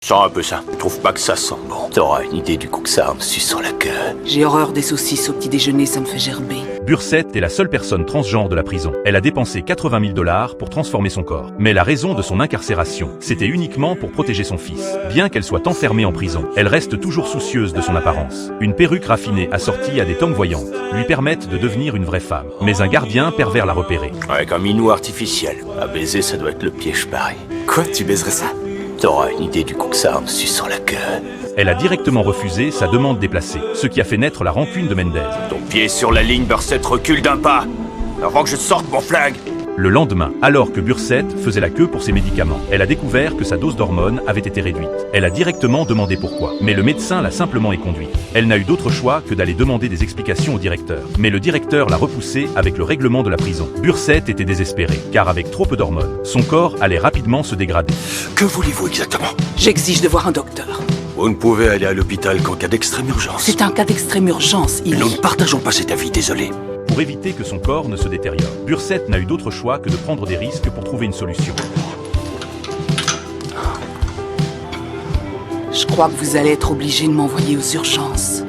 Sens un peu ça. Je trouve pas que ça sent bon. T'auras une idée du coup que ça a en me suçant la queue. J'ai horreur des saucisses au petit déjeuner, ça me fait gerber. Bursette est la seule personne transgenre de la prison. Elle a dépensé 80 000 $ pour transformer son corps. Mais la raison de son incarcération, c'était uniquement pour protéger son fils. Bien qu'elle soit enfermée en prison, elle reste toujours soucieuse de son apparence. Une perruque raffinée assortie à des tongs voyantes lui permettent de devenir une vraie femme. Mais un gardien pervers l'a repérée. Avec un minou artificiel. À baiser, ça doit être le piège pareil. Quoi, tu baiserais ça? T'auras une idée du coup que ça a en me suçant la queue. Elle a directement refusé sa demande déplacée, ce qui a fait naître la rancune de Mendez. Ton pied sur la ligne, Bursette, recule d'un pas. Avant que je sorte mon flingue. Le lendemain, alors que Bursette faisait la queue pour ses médicaments, elle a découvert que sa dose d'hormones avait été réduite. Elle a directement demandé pourquoi, mais le médecin l'a simplement éconduite. Elle n'a eu d'autre choix que d'aller demander des explications au directeur. Mais le directeur l'a repoussée avec le règlement de la prison. Bursette était désespérée, car avec trop peu d'hormones, son corps allait rapidement se dégrader. Que voulez-vous exactement? J'exige de voir un docteur. Vous ne pouvez aller à l'hôpital qu'en cas d'extrême urgence. C'est un cas d'extrême urgence, Nous ne partageons pas cet avis, désolé. Pour éviter que son corps ne se détériore, Bursette n'a eu d'autre choix que de prendre des risques pour trouver une solution. Je crois que vous allez être obligé de m'envoyer aux urgences.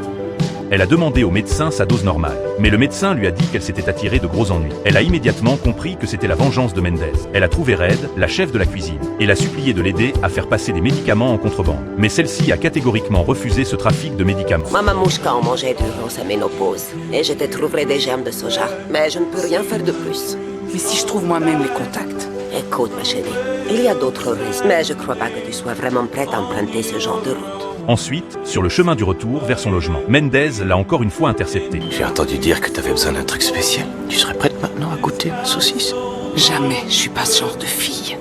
Elle a demandé au médecin sa dose normale, mais le médecin lui a dit qu'elle s'était attirée de gros ennuis. Elle a immédiatement compris que c'était la vengeance de Mendez. Elle a trouvé Red, la chef de la cuisine, et l'a supplié de l'aider à faire passer des médicaments en contrebande. Mais celle-ci a catégoriquement refusé ce trafic de médicaments. Ma mamouchka en mangeait durant sa ménopause, et je te trouverai des germes de soja, mais je ne peux rien faire de plus. Mais si je trouve moi-même les contacts? Écoute, ma chérie, il y a d'autres risques, mais je crois pas que tu sois vraiment prête à emprunter ce genre de route. Ensuite, sur le chemin du retour vers son logement, Mendez l'a encore une fois intercepté. J'ai entendu dire que t'avais besoin d'un truc spécial. Tu serais prête maintenant à goûter ma saucisse? Jamais, je suis pas ce genre de fille.